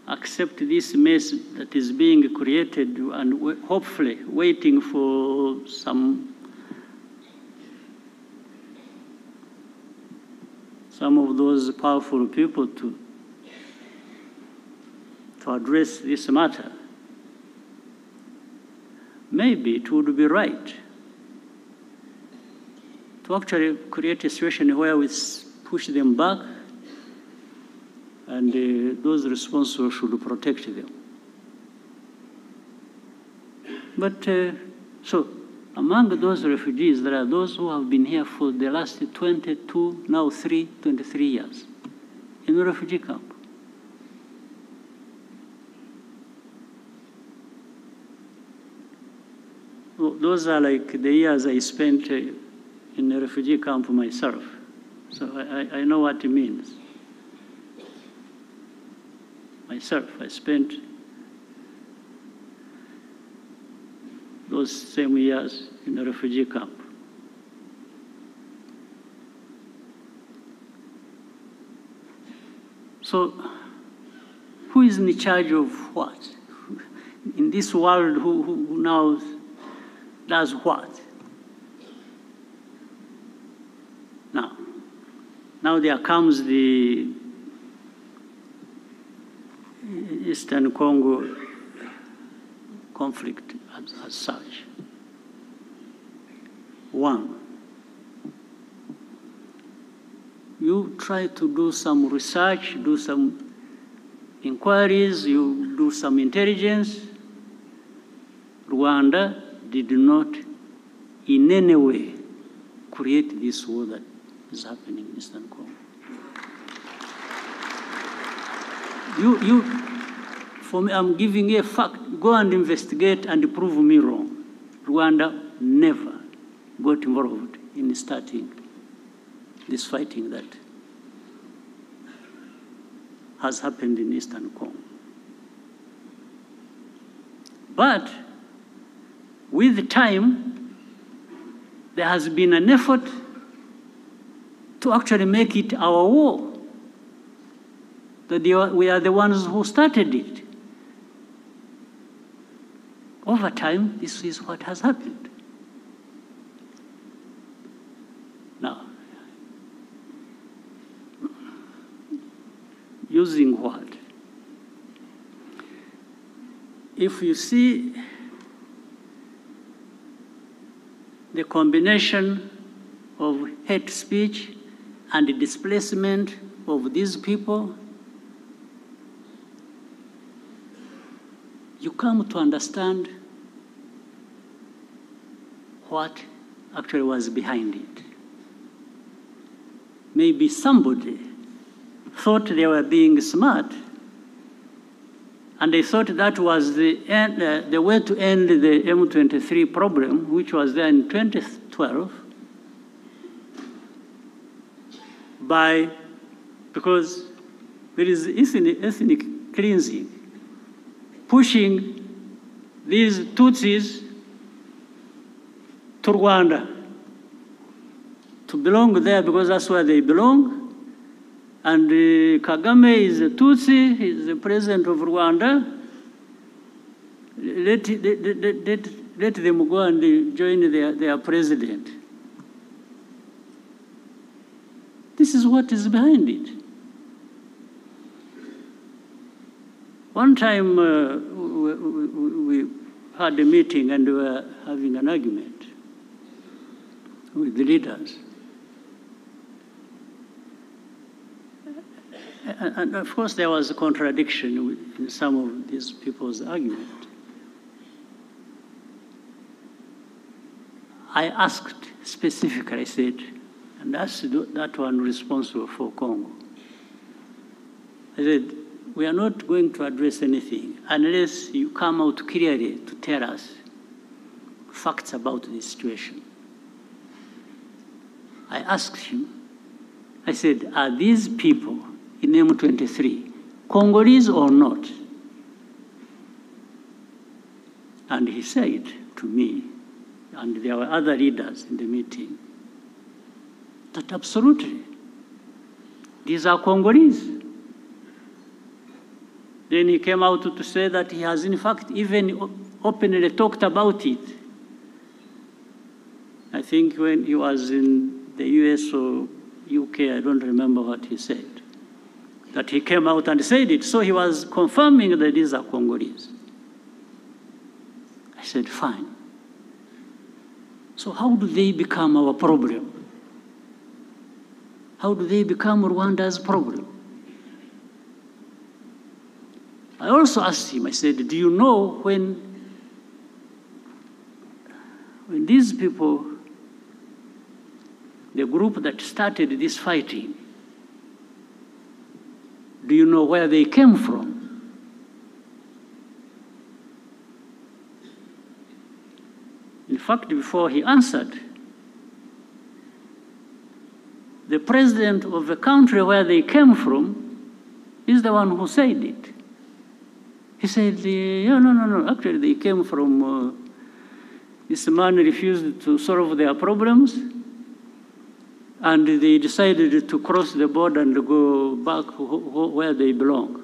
accept this mess that is being created and hopefully waiting for some of those powerful people to to address this matter, maybe it would be right to actually create a situation where we push them back and those responsible should protect them. But so among those refugees, there are those who have been here for the last 22, now 23 years in a refugee camp. Those are like the years I spent in a refugee camp myself. So I know what it means. Myself, I spent those same years in a refugee camp. So, who is in charge of what? In this world, who now does what? Now there comes the Eastern Congo conflict as such. One, you try to do some research, do some inquiries, you do some intelligence. Rwanda did not in any way create this war that is happening in Eastern Congo. For me, I'm giving you a fact. Go and investigate and prove me wrong. Rwanda never got involved in starting this fighting that has happened in Eastern Congo. But with time, there has been an effort to actually make it our war. That we are the ones who started it. Over time, this is what has happened. Now, using what? If you see the combination of hate speech and the displacement of these people, you come to understand what actually was behind it. Maybe somebody thought they were being smart, and they thought that was the way to end the M23 problem, which was there in 2012, because there is ethnic cleansing, pushing these Tutsis to Rwanda, to belong there because that's where they belong. And Kagame is a Tutsi, he's the president of Rwanda. Let them go and join their president. This is what is behind it. One time we had a meeting and we were having an argument with the leaders. And of course there was a contradiction in some of these people's argument. I asked specifically, I said, and that's that one responsible for Congo. I said, we are not going to address anything unless you come out clearly to tell us facts about this situation. I asked him, I said, are these people in M23 Congolese or not? And he said to me, and there were other leaders in the meeting, that absolutely, these are Congolese. Then he came out to say that he has in fact even openly talked about it. I think when he was in the US or UK, I don't remember what he said. that he came out and said it. So he was confirming that these are Congolese. I said, fine. So how do they become our problem? How do they become Rwanda's problem? I also asked him, I said, do you know when these people, the group that started this fighting, do you know where they came from? In fact, before he answered, the president of the country where they came from is the one who said it. He said, no, actually they came from, this man refused to solve their problems, and they decided to cross the border and go back where they belong.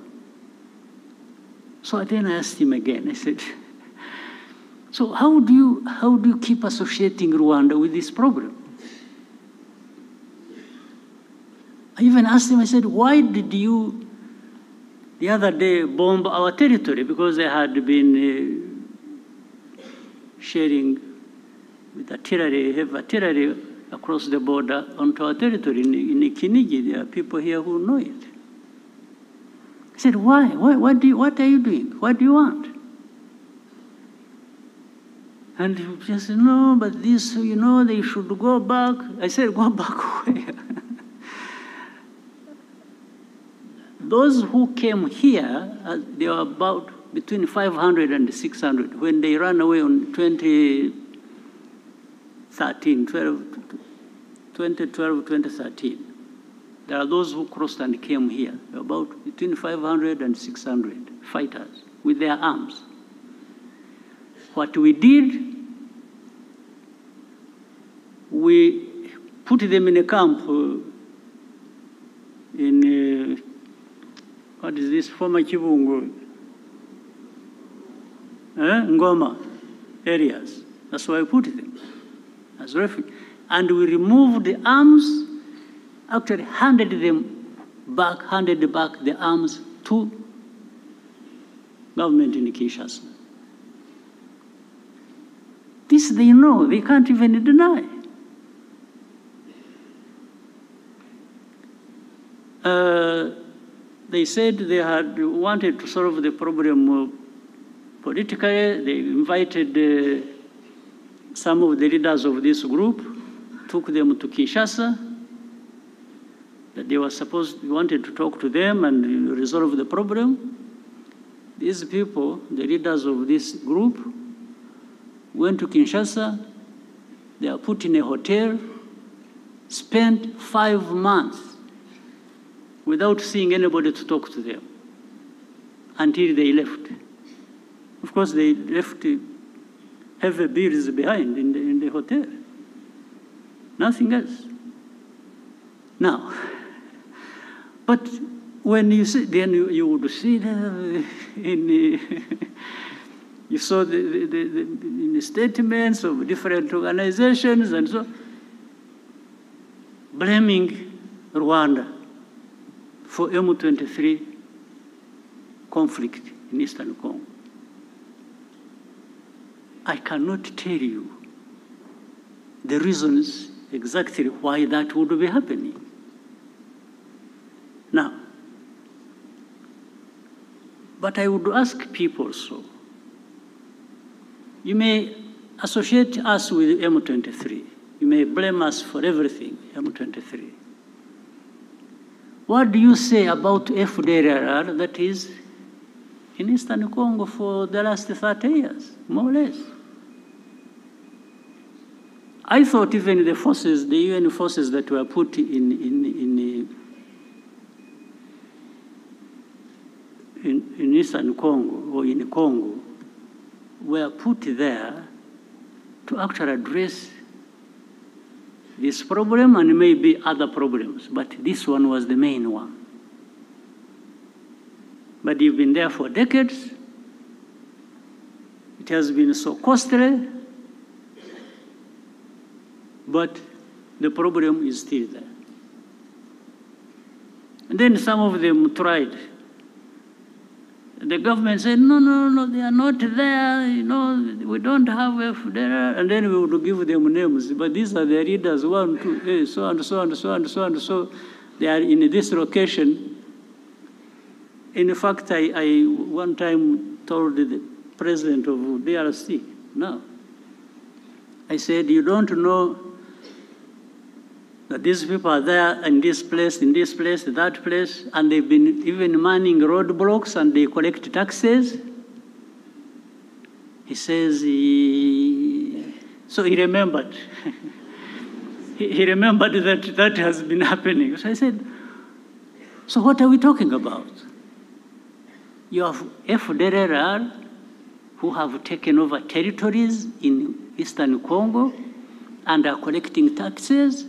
So then I asked him again, I said, so how do you keep associating Rwanda with this problem? I even asked him, I said, why did you, the other day, bomb our territory? Because they had been sharing with artillery, heavy artillery across the border onto our territory. In Kinigi, there are people here who know it. I said, why? What are you doing? What do you want? And he just said, no, but this, they should go back. I said, go back where? Those who came here, they were about between 500 and 600 when they ran away on 2013. There are those who crossed and came here, about between 500 and 600 fighters with their arms. What we did, we put them in a camp in, what is this, former Kibungo, Ngoma areas. That's why we put them as refugees. And we removed the arms, actually handed back the arms to government in Kinshasa. This they know, they can't even deny. They said they had wanted to solve the problem politically. They invited some of the leaders of this group, took them to Kinshasa, that they wanted to talk to them and resolve the problem. These people, the leaders of this group, went to Kinshasa. They are put in a hotel, spent 5 months without seeing anybody to talk to them until they left. Of course, they left heavy bills behind in the hotel. Nothing else. Now, but when you see, then you would see you saw in the statements of different organizations and so, blaming Rwanda for M23 conflict in Eastern Congo. I cannot tell you the reasons exactly why that would be happening. Now, but I would ask people so. You may associate us with M23. You may blame us for everything, M23. What do you say about FDLR that is in Eastern Congo for the last 30 years, more or less? I thought even the forces, the UN forces that were put in Eastern Congo or in Congo were put there to actually address this problem and maybe other problems, but this one was the main one. But you've been there for decades. It has been so costly, but the problem is still there. And then some of them tried. The government said, no, no, no, they are not there, you know, we don't have a FDR, and then we would give them names. But these are the leaders, 1, 2, so and so and so and so and so. They are in this location. In fact, I one time told the president of DRC, no. I said, you don't know that these people are there in this place, that place, and they've been even manning roadblocks and they collect taxes. He says, so he remembered. he remembered that has been happening. So I said, so what are we talking about? You have FDLR who have taken over territories in Eastern Congo and are collecting taxes,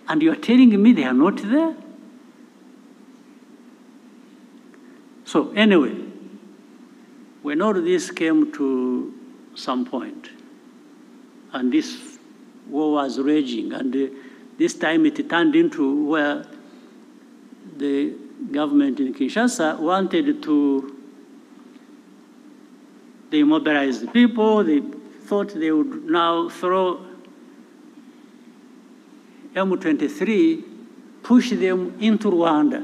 and you are telling me they are not there? So anyway, when all this came to some point, and this war was raging, and this time it turned into where the government in Kinshasa wanted to, they mobilized the people, they thought they would now throw M23, push them into Rwanda.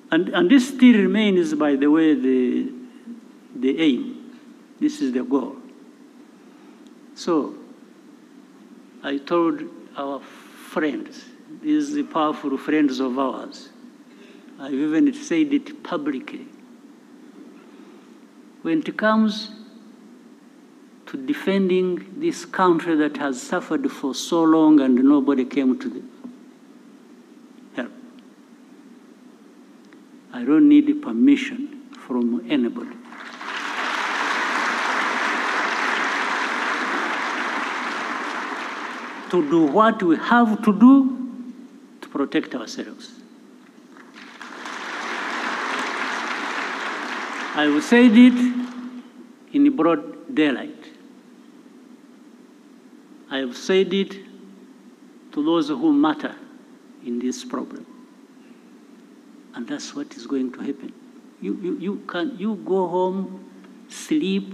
And this still remains, by the way, the aim. This is the goal. So I told our friends, these powerful friends of ours, I've even said it publicly, when it comes to defending this country that has suffered for so long and nobody came to help, I don't need permission from anybody. To do what we have to do to protect ourselves. I have said it in broad daylight. I have said it to those who matter in this problem. And that's what is going to happen. You go home, sleep,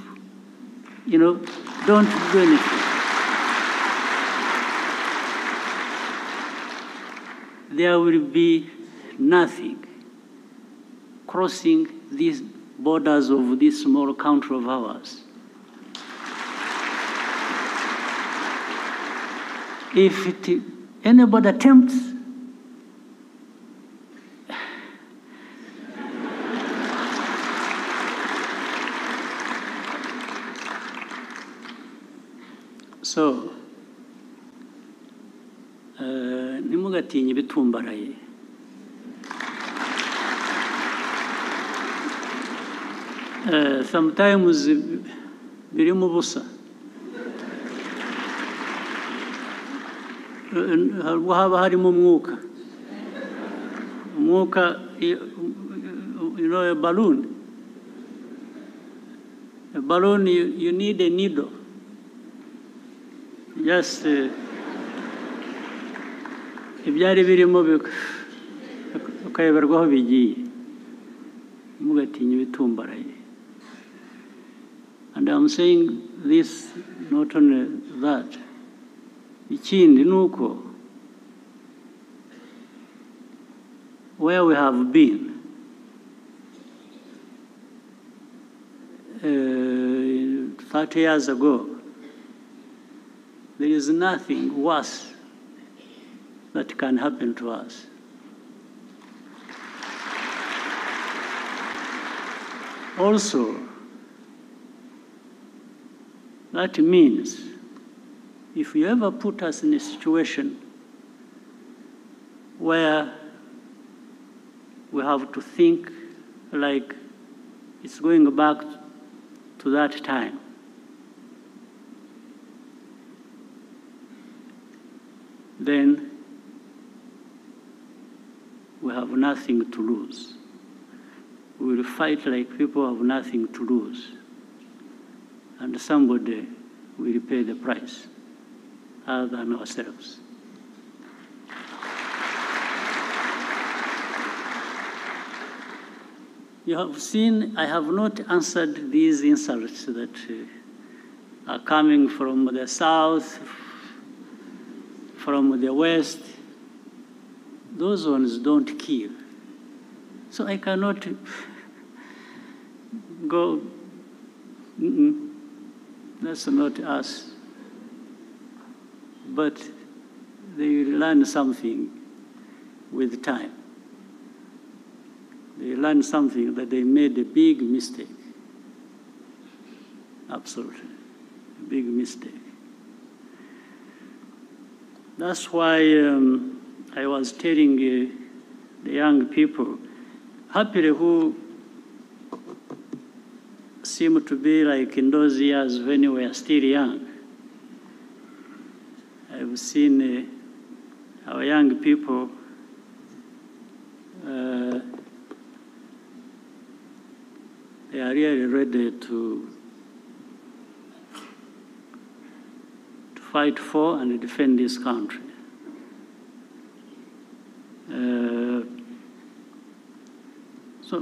you know, don't do anything. There will be nothing crossing these borders of this small country of ours. If anybody attempts, so, Ntimugatinye Ibitumbaraye. Sometimes birimo ubusa. Haba harimo umwuka. Umwuka, you know, a balloon. A balloon, you need a needle. Just ibyari birimo ukayoberwa aho bigiye. Ntimugatinye Ibitumbaraye. And I'm saying this, not only that. Ikindi nuko, where we have been, 30 years ago, there is nothing worse that can happen to us. Also, that means if you ever put us in a situation where we have to think like it's going back to that time, then we have nothing to lose. We will fight like people have nothing to lose. And somebody will pay the price other than ourselves. You have seen I have not answered these insults that are coming from the south, from the west. Those ones don't kill. So I cannot go, that's not us. But they learn something with time. They learn something that they made a big mistake. Absolutely, a big mistake. That's why I was telling the young people, happily who seem to be like in those years when we were still young. I've seen our young people they are really ready to fight for and defend this country.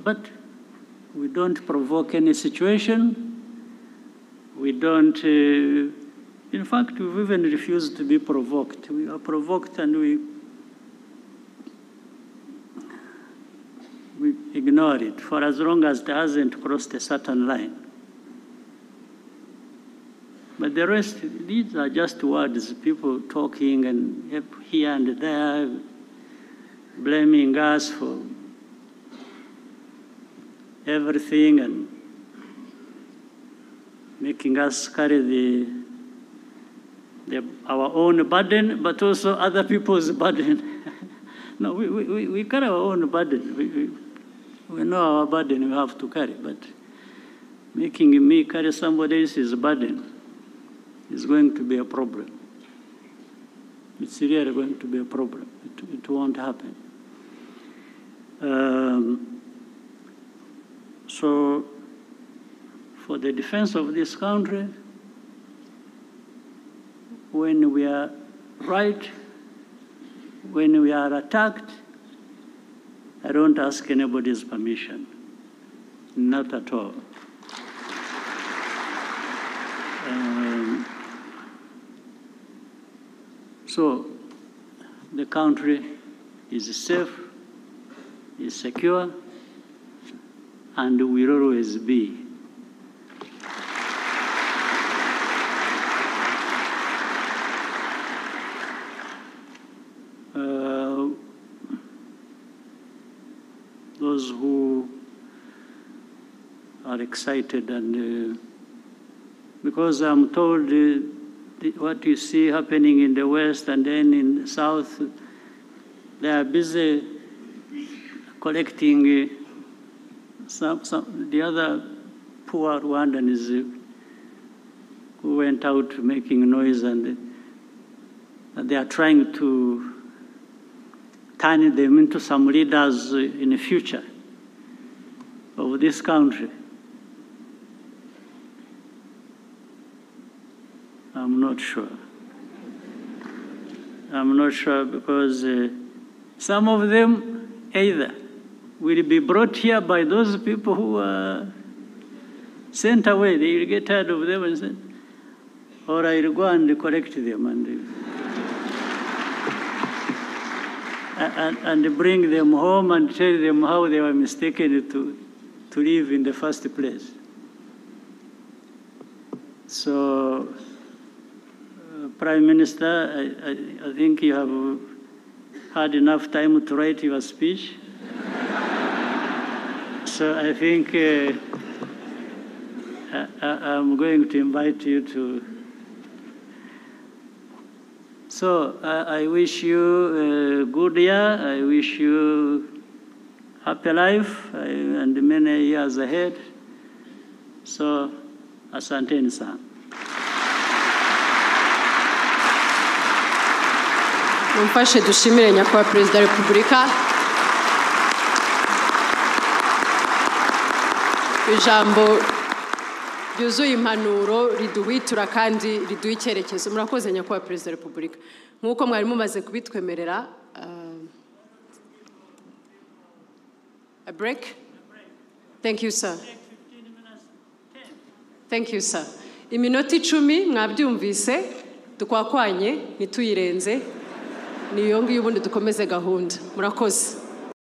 But we don't provoke any situation. We don't, in fact, we've even refused to be provoked. We are provoked and we ignore it for as long as it hasn't crossed a certain line. But the rest, these are just words, people talking and here and there, blaming us for everything and making us carry our own burden, but also other people's burden. No, we carry our own burden. We know our burden we have to carry, but making me carry somebody else's burden is going to be a problem. It's really going to be a problem. It won't happen. So, for the defense of this country, when we are right, when we are attacked, I don't ask anybody's permission. Not at all. So, the country is safe, is secure, and will always be. Those who are excited and because I'm told what you see happening in the West and then in the South, they are busy collecting the other poor Rwandans who went out making noise, and they are trying to turn them into some leaders in the future of this country. I'm not sure. I'm not sure because some of them either will be brought here by those people who are sent away. They will get tired of them and say, or I will go and correct them and bring them home and tell them how they were mistaken to live in the first place. So, Prime Minister, I think you have had enough time to write your speech. So I think I'm going to invite you to. So I wish you a good year. I wish you happy life and many years ahead. So, asanteni sana. Mumfashe dushimire nyakubahwa Perezida wa Repubulika. Ijambo ryuzuye impanuro riduhwitura kandi riduha icyerekezo. Murakoze nyakubahwa Perezida wa Repubulika. Nk'uko mwari mumaze kubitwemerera, a break. Thank you, sir. Thank you, sir. Iminota 10 mwabyumvise tukwakwanye ntituyirenze niyo ngiyo ubundi dukomeze gahunda. Murakoze.